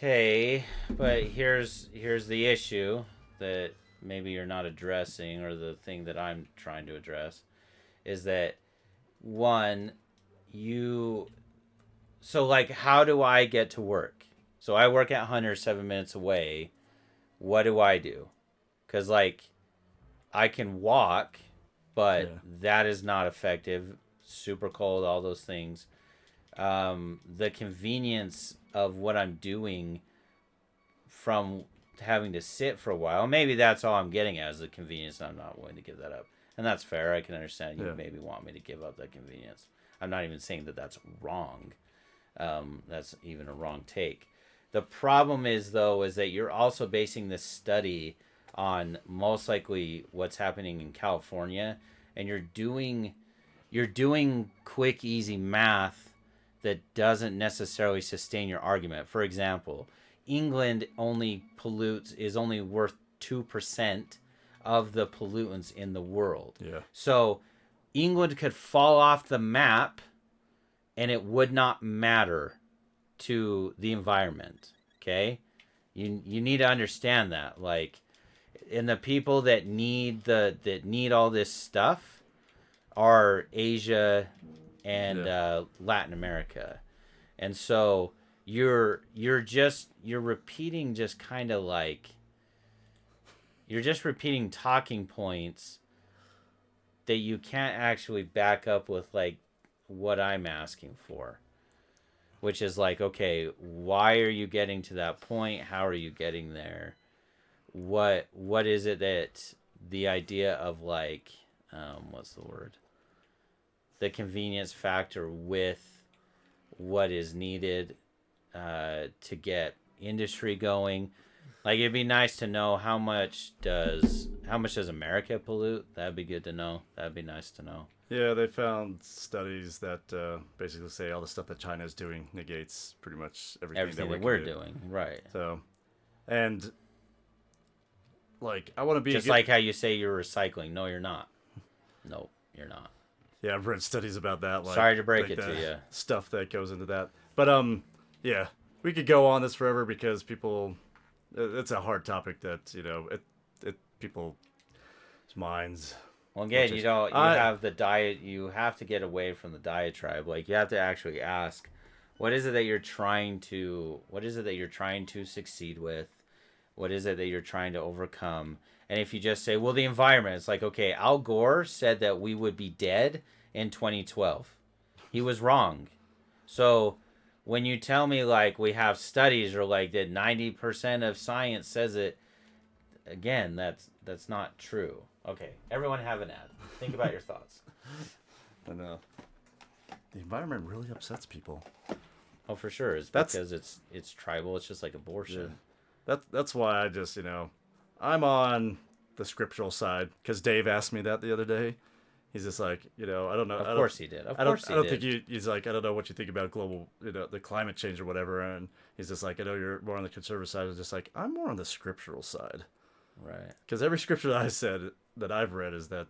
Okay, but here's the issue that maybe you're not addressing, or the thing that I'm trying to address is that one, you so like how do I get to work? So I work at Hunter 7 minutes away. What do I do? Because like I can walk, but Yeah. that is not effective. Super cold, all those things. The convenience of what I'm doing from having to sit for a while. Maybe that's all I'm getting at is the convenience, and I'm not willing to give that up. And that's fair. I can understand you Yeah. maybe want me to give up that convenience. I'm not even saying that that's wrong. That's even a wrong take. The problem is, though, is that you're also basing this study on most likely what's happening in California, and you're doing quick, easy math that doesn't necessarily sustain your argument. For example, England only pollutes is only worth 2% of the pollutants in the world. Yeah. So England could fall off the map and it would not matter to the environment. Okay? You need to understand that. Like, and the people that need all this stuff are Asia and Yeah. Latin America. And so you're repeating just kind of like you're just repeating talking points that you can't actually back up with like what I'm asking for, which is like, okay, why are you getting to that point? How are you getting there? What is it that the idea of like what's the word? The convenience factor with what is needed to get industry going. Like it'd be nice to know how much does America pollute? That'd be good to know. That'd be nice to know. Yeah, they found studies that basically say all the stuff that China is doing negates pretty much everything that Everything we that can we're do. doing, right? So, and like, I want to be a Just good. like how you say you're recycling. No, you're not. No, you're not. Yeah, I've read studies about that, Sorry to break like it to the you. stuff that goes into that. But yeah, we could go on this forever because people. It's a hard topic that it people's minds. Well, Will again, change. you have the diet. You have to get away from the diatribe. Like you have to actually ask, what is it that you're trying to succeed with? What is it that you're trying to overcome? And if you just say, well, the environment, it's like, okay, Al Gore said that we would be dead in 2012. He was wrong. So when you tell me like we have studies or like that 90% of science says it, again, that's not true. Okay, everyone have an ad. Think about your thoughts. And the environment really upsets people. Oh, for sure. It's That's because it's tribal. It's just like yeah. abortion. That's why I just I'm on the scriptural side because Dave asked me that the other day. He's just like, I don't know, Of course he did. Of course I he don't think did. he's like, I don't know what you think about global, the climate change or whatever. And he's just like, I know you're more on the conservative side. I'm just like, I'm more on the scriptural side Right. because every scripture that I said that I've read is that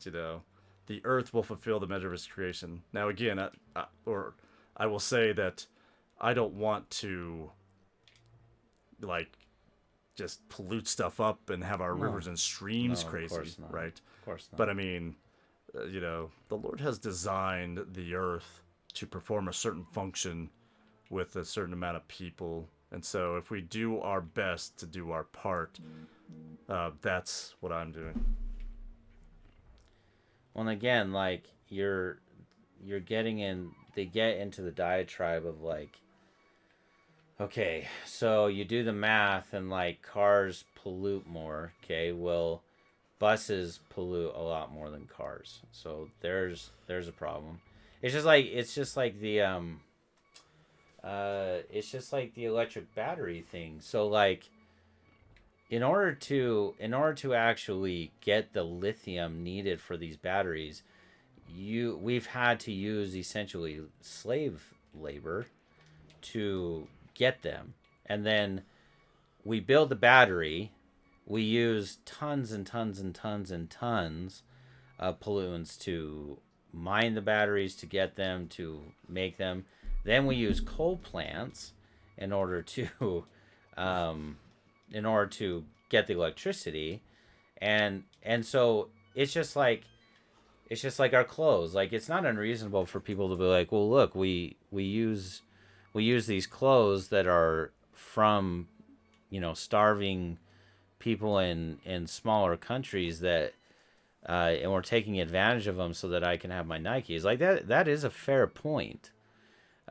the earth will fulfill the measure of its creation. Now again, I will say that I don't want to like just pollute stuff up and have our No. rivers and streams No, of crazy, course not. right? Of course not. But I mean, the Lord has designed the earth to perform a certain function with a certain amount of people. And so if we do our best to do our part, that's what I'm doing. Well, and again, like you're getting in. They get into the diatribe of like, okay, so you do the math and like cars pollute more. Okay, well, buses pollute a lot more than cars. So there's a problem. It's just like the electric battery thing. So like in order to actually get the lithium needed for these batteries, we've had to use essentially slave labor to get them. And then we build the battery, we use tons and tons and tons and tons of pollutants to mine the batteries, to get them, to make them. Then we use coal plants in order to um, in order to get the electricity, and so it's just like our clothes. Like it's not unreasonable for people to be like, well, look, we use these clothes that are from starving people in smaller countries that and we're taking advantage of them so that I can have my Nikes. Like that is a fair point.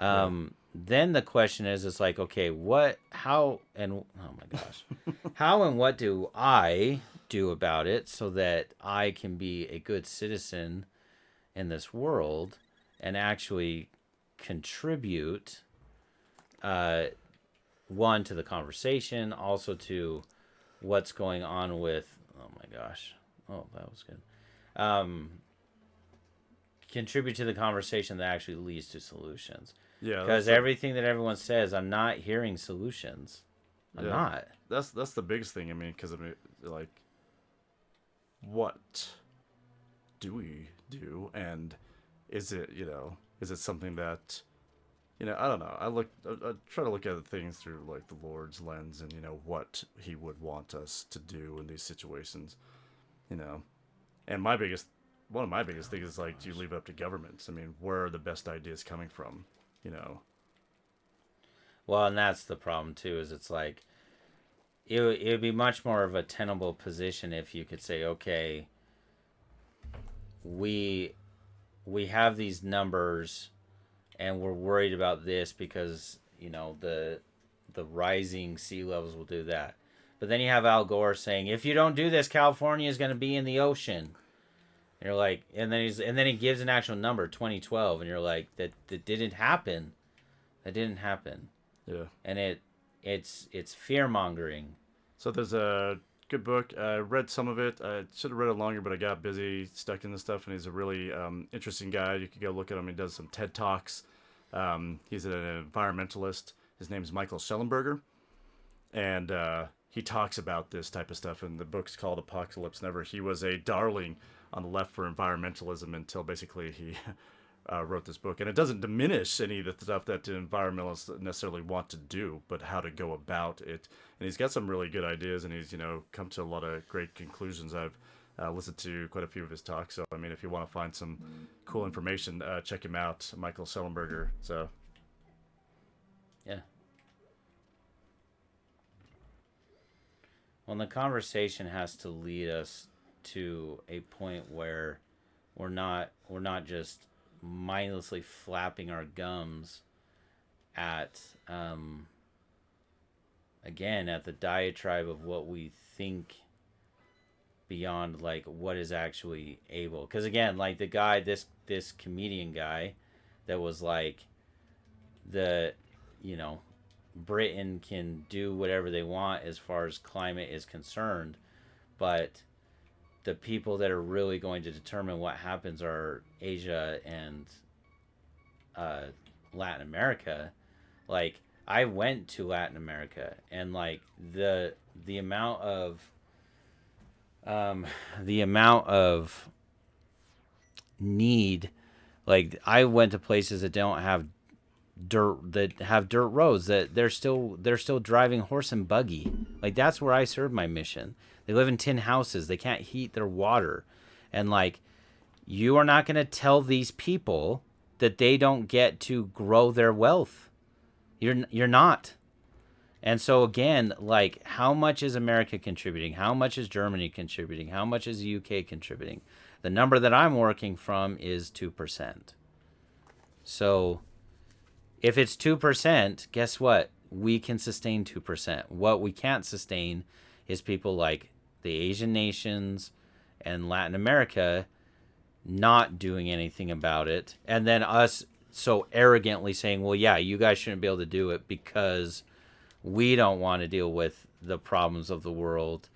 Right. Then the question is, it's like, okay, what, how, and oh my gosh, how and what do I do about it so that I can be a good citizen in this world and actually contribute, uh, one, to the conversation, also to what's going on with, oh my gosh, oh, that was good. Um, Contribute to the conversation that actually leads to solutions. Yeah, Because everything that everyone says, I'm not hearing solutions. I'm yeah, not. that's the biggest thing. I mean, because I mean, like, what do we do, and is it is it something that I don't know. I try to look at things through like the Lord's lens, and what He would want us to do in these situations. You know, and one of my biggest things is like, do you leave it up to governments? I mean, where are the best ideas coming from? You know, Well, and that's the problem too. Is it's like it would be much more of a tenable position if you could say, okay, we we have these numbers, and we're worried about this because the rising sea levels will do that. But then you have Al Gore saying, if you don't do this, California is going to be in the ocean. And you're like, and then he gives an actual number, 2012, and you're like, that didn't happen. That didn't happen. yeah. And it's fear mongering. So there's a good book. I read some of it. I should have read it longer, but I got busy, stuck in this stuff, and he's a really interesting guy. You could go look at him. He does some TED Talks. He's an environmentalist. His name's Michael Schellenberger, and he talks about this type of stuff. And the book's called Apocalypse Never. He was a darling on the left for environmentalism until basically he wrote this book. And it doesn't diminish any of the stuff that the environmentalists necessarily want to do, but how to go about it. And he's got some really good ideas, and he's come to a lot of great conclusions. I've listened to quite a few of his talks. So I mean, if you want to find some cool information, check him out, Michael Schellenberger. So Yeah. Well, the conversation has to lead us to a point where we're not just mindlessly flapping our gums at again at the diatribe of what we think beyond like what is actually able, because again, like the guy, this comedian guy that was like, the you know Britain can do whatever they want as far as climate is concerned, but the people that are really going to determine what happens are Asia and uh, Latin America. Like I went to Latin America, and like the amount of um, the amount of need. Like I went to places that have dirt roads, that they're still driving horse and buggy. Like that's where I serve my mission. They live in tin houses. They can't heat their water, and like you are not going to tell these people that they don't get to grow their wealth. You're not. And so again, like how much is America contributing? How much is Germany contributing? How much is the UK contributing? The number that I'm working from is 2%. So if it's 2%, guess what? We can sustain 2%. What we can't sustain is people like the Asian nations and Latin America not doing anything about it. And then us so arrogantly saying, well, yeah, you guys shouldn't be able to do it because we don't want to deal with the problems of the world,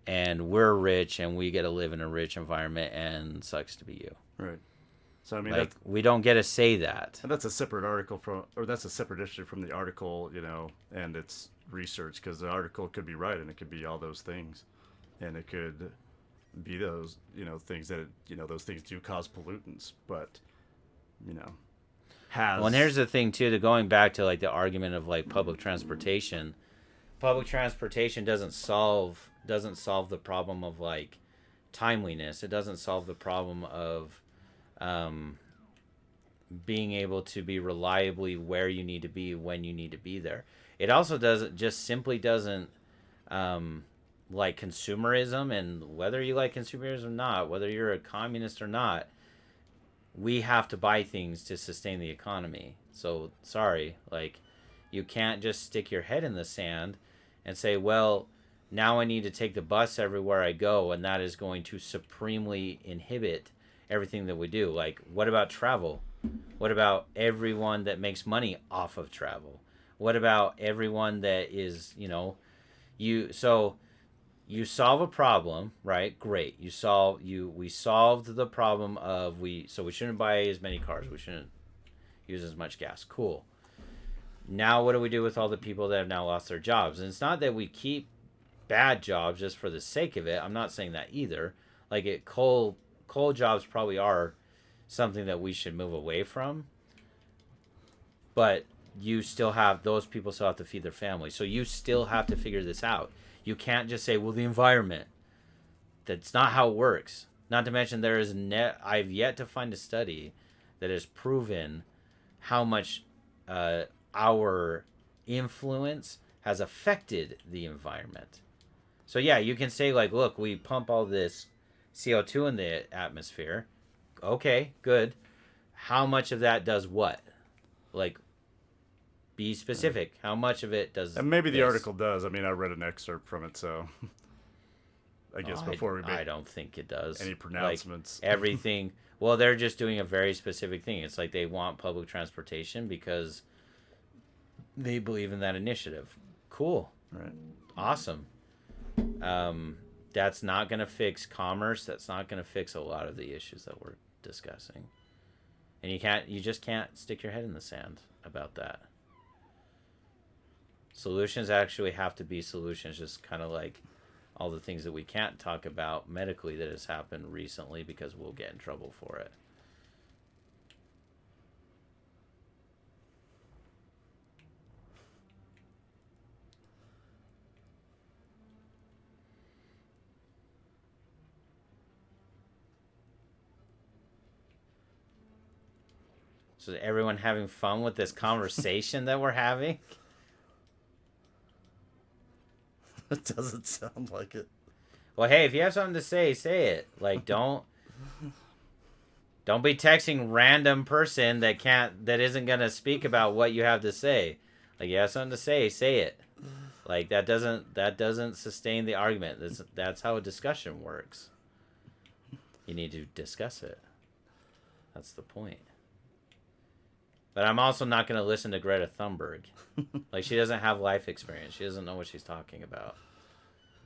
and we're rich and we get to live in a rich environment, and sucks to be you. right. So I mean, Like we don't get to say that. that's a separate article from, or that's a separate issue from the article, and its research, because the article could be right and it could be all those things, and it could be those, things that, those things do cause pollutants, but, you know, Well, and here's has, the thing too, to going back to like the argument of like public transportation, public transportation doesn't solve the problem of like timeliness. It doesn't solve the problem of um, being able to be reliably where you need to be when you need to be there. It also doesn't just simply doesn't um, like consumerism, and whether you like consumerism or not, whether you're a communist or not, we have to buy things to sustain the economy. So sorry, like you can't just stick your head in the sand and say, well, now I need to take the bus everywhere I go, and that is going to supremely inhibit everything that we do. Like, what about travel? What about everyone that makes money off of travel? What about everyone that is, you solve a problem, right? Great. We solved the problem of we shouldn't buy as many cars. We shouldn't use as much gas. Cool. Now what do we do with all the people that have now lost their jobs? And it's not that we keep bad jobs just for the sake of it. I'm not saying that either. Like coal jobs probably are something that we should move away from. But you still have those people still have to feed their family. So you still have to figure this out. You can't just say, well, the environment. That's not how it works. Not to mention I've yet to find a study that has proven how much our influence has affected the environment. So yeah, you can say like, look, we pump all this CO2 in the atmosphere. Okay, good. How much of that does what? Like, be specific. How much of it does? And maybe the article does. I mean, I read an excerpt from it, so I guess before we make I don't think it does. any pronouncements. Like, everything. Well, they're just doing a very specific thing. It's like they want public transportation because they believe in that initiative. Cool. Right. Awesome. That's not going to fix commerce. That's not going to fix a lot of the issues that we're discussing. And you just can't stick your head in the sand about that. Solutions actually have to be solutions, just kind of like all the things that we can't talk about medically that has happened recently because we'll get in trouble for it. So is everyone having fun with this conversation that we're having? It doesn't sound like it. Well, hey, if you have something to say, say it. Like, don't be texting random person that isn't gonna speak about what you have to say. Like, you have something to say it. Like, that doesn't sustain the argument. That's how a discussion works. You need to discuss it. That's the point. But I'm also not going to listen to Greta Thunberg. Like, she doesn't have life experience. She doesn't know what she's talking about.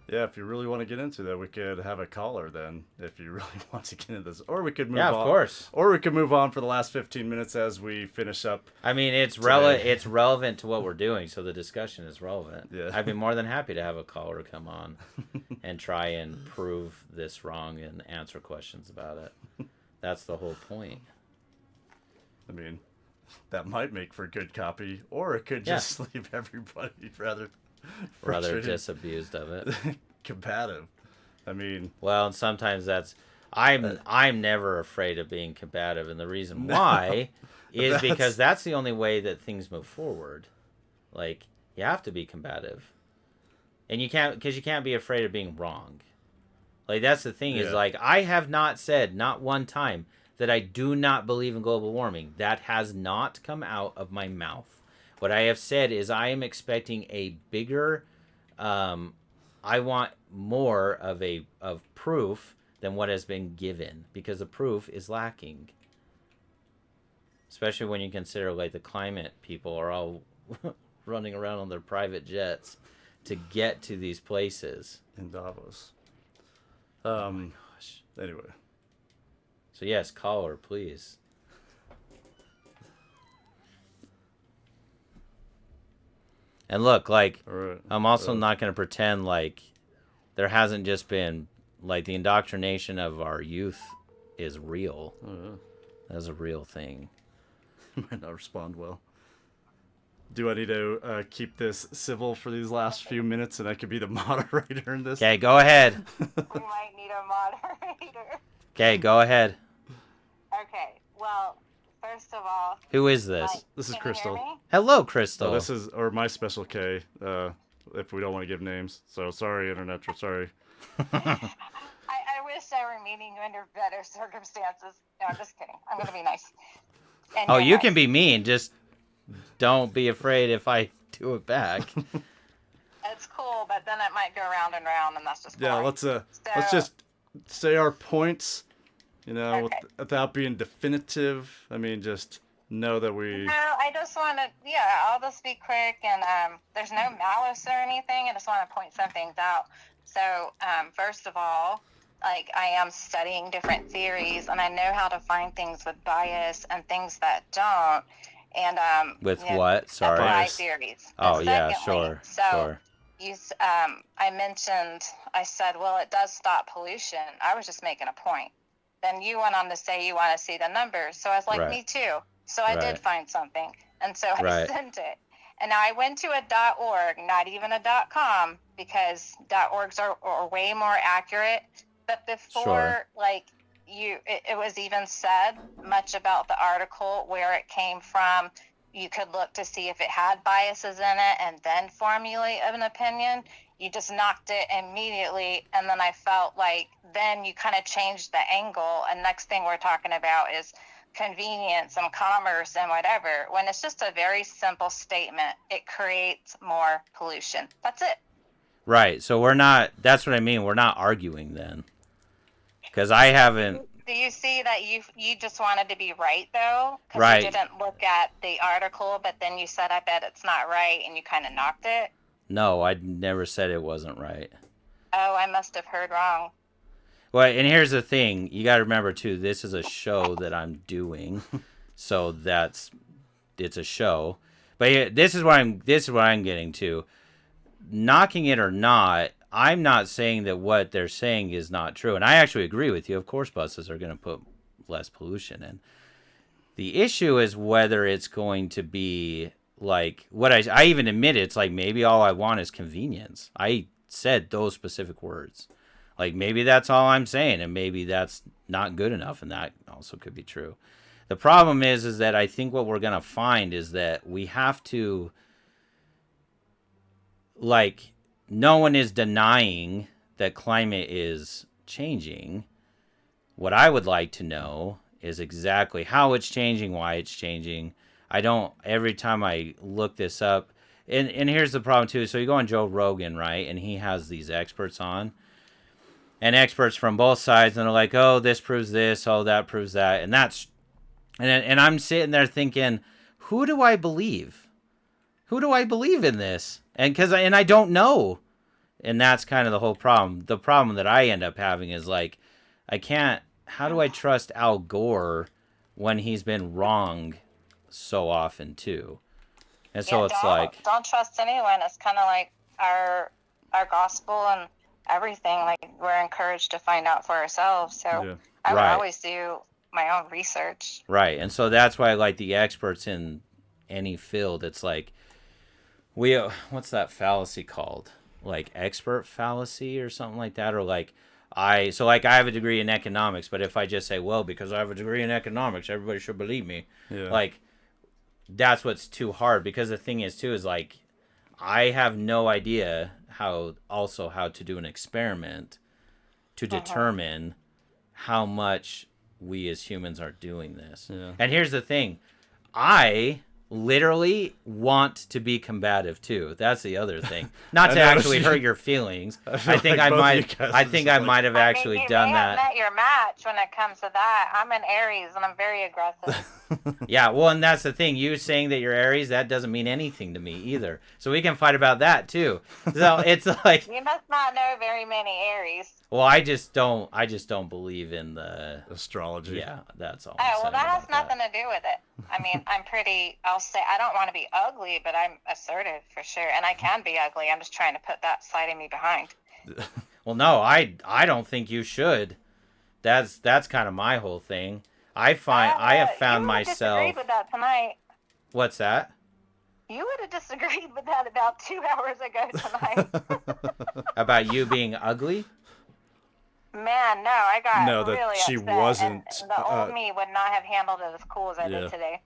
Yeah, if you really want to get into that, we could have a caller then, if you really want to get into this. Or we could move on. Yeah, of course. Or we could move on for the last 15 minutes as we finish up. I mean, it's relevant to what we're doing, so the discussion is relevant. Yeah. I'd be more than happy to have a caller come on and try and prove this wrong and answer questions about it. That's the whole point. I mean, that might make for good copy, or it could just leave everybody rather disabused of it. Combative. I mean, well, and sometimes I'm never afraid of being combative, and the reason why is because that's the only way that things move forward. Like, you have to be combative, and you can't be afraid of being wrong. Like, that's the thing is, like, I have not said not one time that I do not believe in global warming. That has not come out of my mouth. What I have said is I am expecting a bigger, I want more of proof than what has been given, because the proof is lacking. Especially when you consider, like, the climate people are all running around on their private jets to get to these places. In Davos. Oh my gosh. Anyway. So yes, caller, please. And look, like, Right. I'm also not going to pretend like there hasn't just been, like, the indoctrination of our youth is real. Oh, yeah. That's a real thing. Might not respond well. do I need to keep this civil for these last few minutes, and I could be the moderator in this? Okay, go ahead. We might need a moderator. Okay, go ahead. Okay, well, first of all, Who is this? This is can Crystal. you hear me? Hello, Crystal. Oh, this is or my special K. If we don't want to give names, so sorry, internet. Sorry. I wish I were meeting you under better circumstances. No, I'm just kidding. I'm gonna be nice. And Oh, you're you nice. can be mean. Just don't be afraid if I do it back. It's cool, but then it might go round and round, and that's just Yeah, boring. let's just say our points. You know, Okay. without being definitive. I mean, just know that we. No, I just want to. Yeah, I'll just be quick, and there's no malice or anything. I just want to point some things out. So, first of all, like I am studying different theories, and I know how to find things with bias and things that don't. And With you know, what? Sorry. apply Bias. theories. Oh, And yeah, secondly, sure. So Sure. I said, well, it does stop pollution. I was just making a point. Then you went on to say you want to see the numbers. So I was like, Right. me too. So I Right. did find something. And so I Right. sent it. And now I went to a .org, not even a .com, because .orgs are way more accurate. But before, Sure. like, it was even said much about the article, where it came from. You could look to see if it had biases in it and then formulate an opinion. You just knocked it immediately, and then I felt like then you kind of changed the angle, and next thing we're talking about is convenience and commerce and whatever, when it's just a very simple statement. It creates more pollution. That's it. Right. So we're not. That's what I mean. We're not arguing then, because I haven't. Do you see that you just wanted to be right, though? Because Right. you didn't look at the article, but then you said, I bet it's not right, and you kind of knocked it? No, I never said it wasn't right. Oh, I must have heard wrong. Well, and here's the thing. You got to remember, too, this is a show that I'm doing. So it's a show. But yeah, this is what I'm getting to. Knocking it or not, I'm not saying that what they're saying is not true. And I actually agree with you. Of course, buses are going to put less pollution in. The issue is whether it's going to be like what I even admit it's like maybe all I want is convenience. I said those specific words. Like maybe that's all I'm saying, and maybe that's not good enough, and that also could be true. The problem is that I think what we're going to find is that we have to, like, no one is denying that climate is changing. What I would like to know is exactly how it's changing, why it's changing. Every time I look this up, and here's the problem too. So you go on Joe Rogan, right? And he has these experts on, and experts from both sides, and they're like, oh, this proves this, oh, that proves that. And I'm sitting there thinking, who do I believe? Who do I believe in this? And I don't know. And that's kind of the whole problem. The problem that I end up having is like, how do I trust Al Gore when he's been wrong so often too? And so it's like, don't trust anyone. It's kind of like our gospel and everything. Like we're encouraged to find out for ourselves. So Yeah. I would Right. always do my own research. right. And so that's why I like the experts in any field. It's like, what's that fallacy called? Like expert fallacy or something like that, or like I have a degree in economics, but if I just say, well, because I have a degree in economics, everybody should believe me. Yeah. Like that's what's too hard, because the thing is too is like I have no idea how to do an experiment to determine how much we as humans are doing this. Yeah. And here's the thing. I literally want to be combative too. That's the other thing. Not I to noticed actually you- hurt your feelings. feel I think like I both of might you guys I are think just I like- might have actually you done may have that. met your match when it comes to that. I'm an Aries and I'm very aggressive. Yeah, well, and that's the thing. You saying that you're Aries, that doesn't mean anything to me either. So we can fight about that too. So it's like, You must not know very many Aries. well, I just don't believe in the. Astrology. Yeah, that's all. Oh, I'm well, saying that has about nothing to do with it. I mean, I'll say, I don't want to be ugly, but I'm assertive for sure. And I can be ugly. I'm just trying to put that side of me behind. Well, no, I don't think you should. That's kind of my whole thing. I have found You myself. disagreed with that tonight. What's that? You would have disagreed with that about 2 hours ago tonight. About you being ugly? Man, no, I got No, that really she upset, wasn't, and the old me would not have handled it as cool as I yeah. did today.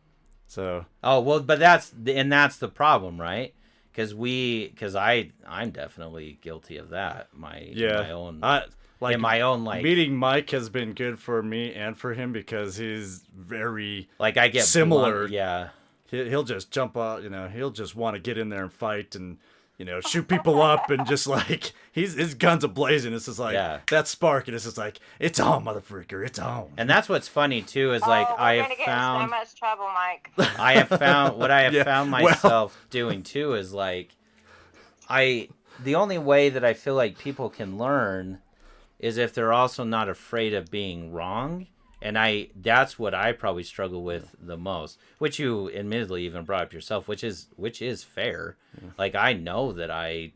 So Oh, well, but that's the problem, right? Because I'm definitely guilty of that. yeah, My own, like in my own, like, meeting Mike has been good for me and for him because he's very like I get similar. blunt, yeah. He'll just jump out, he'll just want to get in there and fight and shoot people up and just like his guns are blazing. It's just like Yeah. that spark, and it's just like it's on, motherfucker, it's on. And that's what's funny too is like Oh, I we're have gonna get in so found much trouble, Mike. I have found what I have Yeah, found well- myself doing too is like the only way that I feel like people can learn is if they're also not afraid of being wrong. And that's what I probably struggle with the most, which you admittedly even brought up yourself, which is fair. Yeah. Like I know that I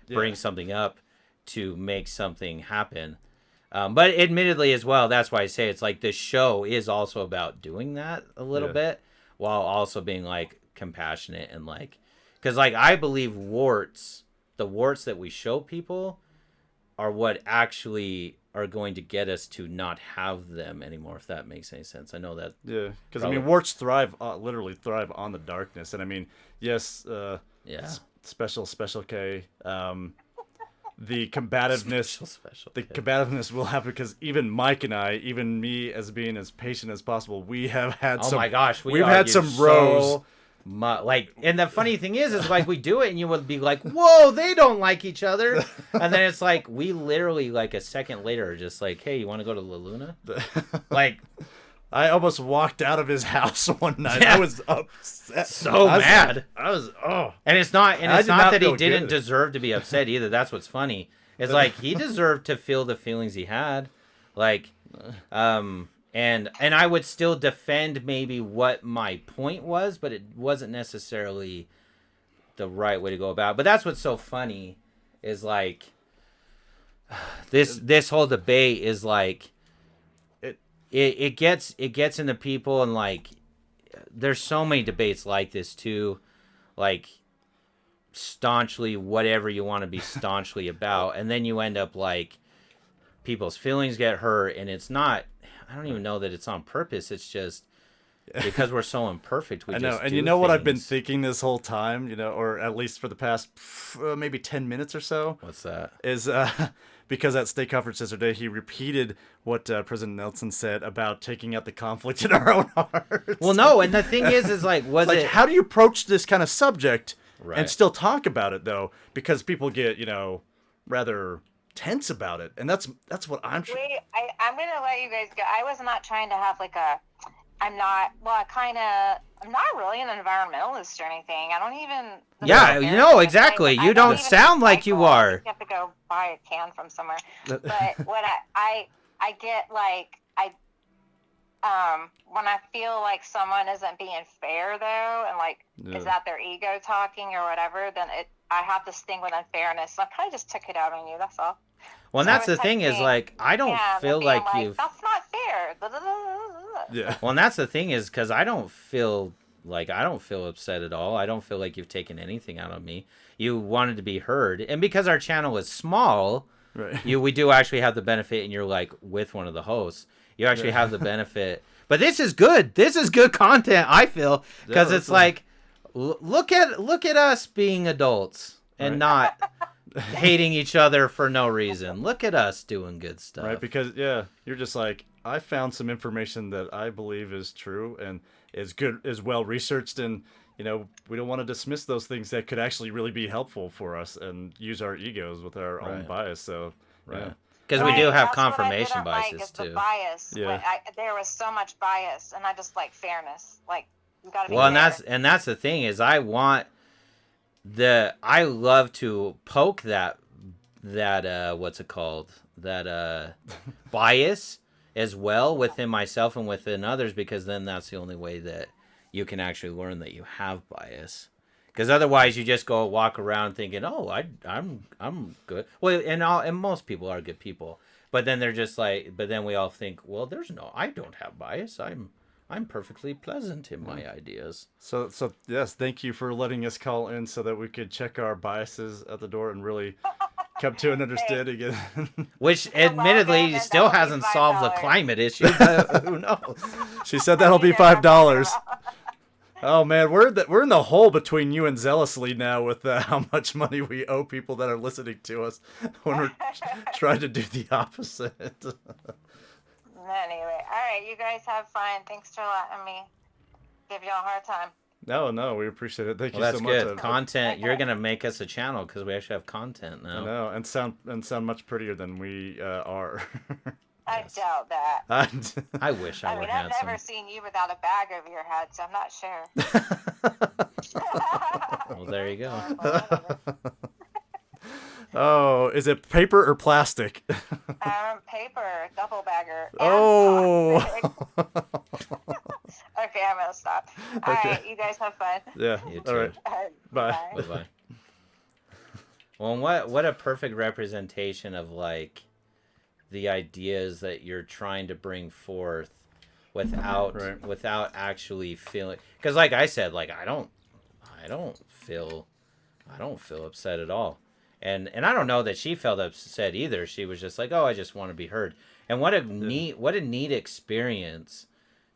bring yeah. something up to make something happen. But admittedly as well, that's why I say it's like the show is also about doing that a little Yeah. bit while also being like compassionate and like, because like I believe the warts that we show people are what actually are going to get us to not have them anymore, if that makes any sense. I know that. Yeah, because Probably. warts literally thrive on the darkness, and I mean, yes, Yeah. special K, the combativeness. Special. The combativeness will happen because even Mike and I, even me as being as patient as possible, we have had Oh some. my gosh, we've had some so rows. Like, and the funny thing is like we do it and you would be like, whoa, they don't like each other. And then it's like, we literally like a second later are just like, hey, you want to go to La Luna? Like, I almost walked out of his house one night. Yeah. I was upset. So mad. I was And it's not I did not that he feel didn't good. deserve to be upset either. That's what's funny. It's like he deserved to feel the feelings he had. Like, and I would still defend maybe what my point was, but it wasn't necessarily the right way to go about it. But that's what's so funny is like this whole debate is like it gets into people, and like there's so many debates like this too, like staunchly whatever you want to be staunchly about, and then you end up like people's feelings get hurt, and it's not, I don't even know that it's on purpose. It's just because we're so imperfect. I know, and you know what I've been thinking this whole time, or at least for the past maybe 10 minutes or so. What's that? Is because at state conference yesterday, he repeated what President Nelson said about taking out the conflict in our own hearts. Well, no, and the thing is like, how do you approach this kind of subject Right. and still talk about it though? Because people get rather tense about it, and that's what I'm. Wait, I'm gonna let you guys go. I was not trying to have like a. I'm not. Well, I'm not really an environmentalist or anything. I don't even. Yeah, exactly. You don't sound like you are. You have to go buy a can from somewhere. But what I get like when I feel like someone isn't being fair though, and like is that their ego talking or whatever, then I have this thing with unfairness. So I probably just took it out on you. That's all. Well, and that's the thing is like I don't feel like you've. That's not fair. Yeah. Well, and that's the thing is because I don't feel upset at all. I don't feel like you've taken anything out of me. You wanted to be heard, and because our channel is small, Right. we do actually have the benefit, and you're like with one of the hosts. You actually have the benefit. But this is good. This is good content, I feel, because it's like, look at us being adults and not hating each other for no reason. Look at us doing good stuff. Right, because you're just like, I found some information that I believe is true and is good, is well researched, and we don't want to dismiss those things that could actually really be helpful for us and use our egos with our own bias. So yeah. Because we do have That's confirmation what I didn't biases like, is too. The bias. Yeah. There was so much bias, and I just like fairness. Like you gotta be Well, fair. and that's the thing is I love to poke that what's it called, that bias as well within myself and within others, because then that's the only way that you can actually learn that you have bias. Because otherwise, you just go walk around thinking, "Oh, I'm good." Well, and most people are good people, but then they're just like, but then we all think, "Well, I don't have bias. I'm perfectly pleasant in my ideas. So yes, thank you for letting us call in so that we could check our biases at the door and really come to an understanding. Which, You're welcome, admittedly, and still that'll be hasn't solved the $5. climate issue, but who knows? She said that'll be You know what I'm talking $5. about. Oh man, we're in the hole between you and Zealously now with how much money we owe people that are listening to us when we're trying to do the opposite. Anyway, all right, you guys have fun. Thanks for letting me give y'all a hard time. No, we appreciate it. Thank Well, you that's so good. much. Content. You're gonna make us a channel because we actually have content I now. know, and sound much prettier than we are. I doubt that. I wish I I were mean, I've never handsome. seen you without a bag over your head, so I'm not sure. Well, there you go. Oh, is it paper or plastic? Paper, double bagger. And Oh. plastic. Okay, I'm gonna stop. All Okay. right, you guys have fun. Yeah. You All right. too. Bye. Bye bye. Well, and what a perfect representation of like the ideas that you're trying to bring forth without actually feeling, because like I said, like I don't feel upset at all. And I don't know that she felt upset either. She was just like, "Oh, I just want to be heard." And what a neat experience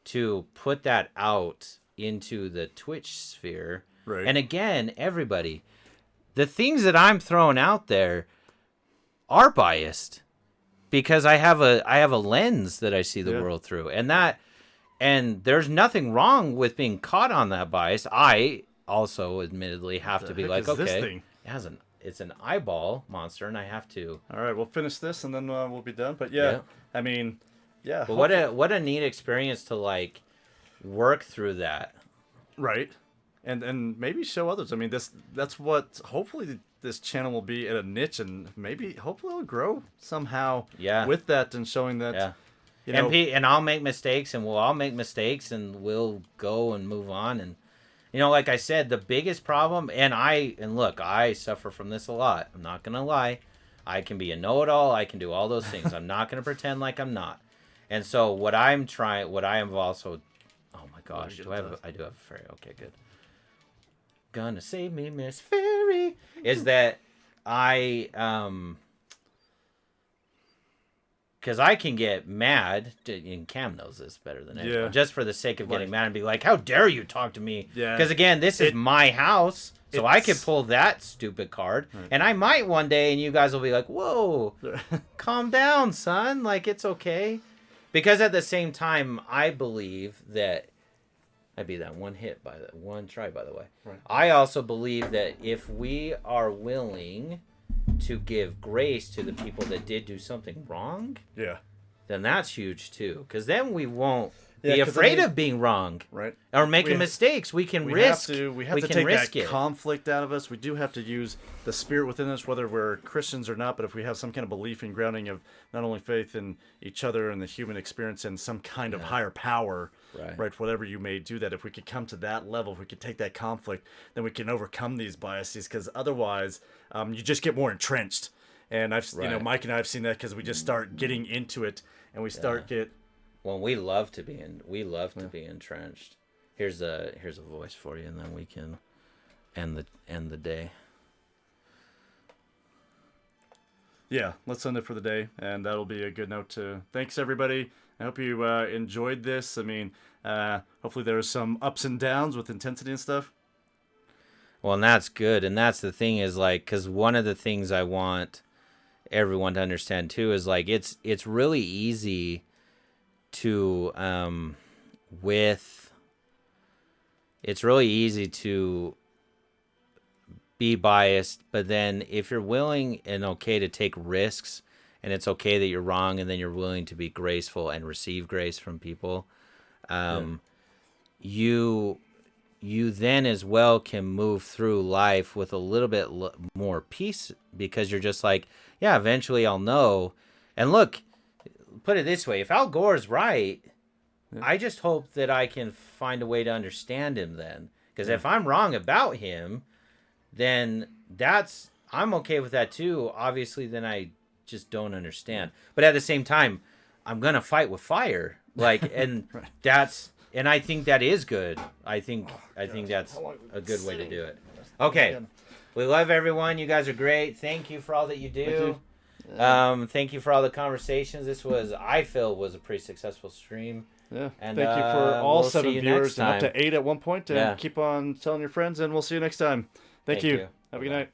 to put that out into the Twitch sphere. Right. And again, everybody, the things that I'm throwing out there are biased because I have a lens that I see the world through. And there's nothing wrong with being caught on that bias. I also admittedly have to be like, this okay, thing? it's an eyeball monster, and I have to. All right, we'll finish this and then we'll be done. But yeah. I mean, yeah. But what a neat experience to like work through that. Right. And maybe show others. I mean, that's what hopefully this channel will be at a niche, and maybe hopefully it'll grow somehow. Yeah. With that and showing that. Yeah. You know, and I'll make mistakes, and we'll all make mistakes, and we'll go and move on. And like I said, the biggest problem, and look, I suffer from this a lot. I'm not gonna lie. I can be a know-it-all. I can do all those things. I'm not gonna pretend like I'm not. And so what I am also. Oh my gosh, I do have a fairy. Okay, good. Gonna save me, Miss Fairy. Is that because I can get mad, and Cam knows this better than anyone, just for the sake of getting mad and be like, how dare you talk to me? Yeah. Because again, this is my house, so I could pull that stupid card, and I might one day, and you guys will be like, whoa, calm down, son, like, it's okay. Because at the same time, I believe that I'd be that one try, by the way. Right. I also believe that if we are willing to give grace to the people that did do something wrong, then that's huge too. Because then we won't be afraid of being wrong, right? Or making mistakes. We can risk. We have to take that conflict out of us. We do have to use the spirit within us, whether we're Christians or not. But if we have some kind of belief and grounding of not only faith in each other and the human experience and some kind of higher power, right? Whatever you may do, that if we could come to that level, if we could take that conflict, then we can overcome these biases. Because otherwise, you just get more entrenched. And Mike and I have seen that because we just start getting into it, and we start Well, we love to be be entrenched. Here's a voice for you, and then we can end the day. Yeah, let's end it for the day, and that'll be a good note to. Thanks everybody. I hope you enjoyed this. I mean, hopefully there was some ups and downs with intensity and stuff. Well, and that's good, and that's the thing is like, because one of the things I want everyone to understand too is like it's really easy to it's really easy to be biased, but then if you're willing and okay to take risks, and it's okay that you're wrong, and then you're willing to be graceful and receive grace from people, you then as well can move through life with a little bit more peace, because you're just like, yeah, eventually I'll know. And look, put it this way, if Al Gore's right, I just hope that I can find a way to understand him then. Because if I'm wrong about him, then I'm okay with that too. Obviously, then I just don't understand. But at the same time, I'm going to fight with fire. Like, and And I think that is good. I think that's a good way to do it. Okay. We love everyone. You guys are great. Thank you for all that you do. Thank you for all the conversations. This was, I feel, was a pretty successful stream. Yeah. And thank you for all we'll 7 see you viewers next and up time. to 8 at one point. And keep on telling your friends, and we'll see you next time. Thank you. Have a good night.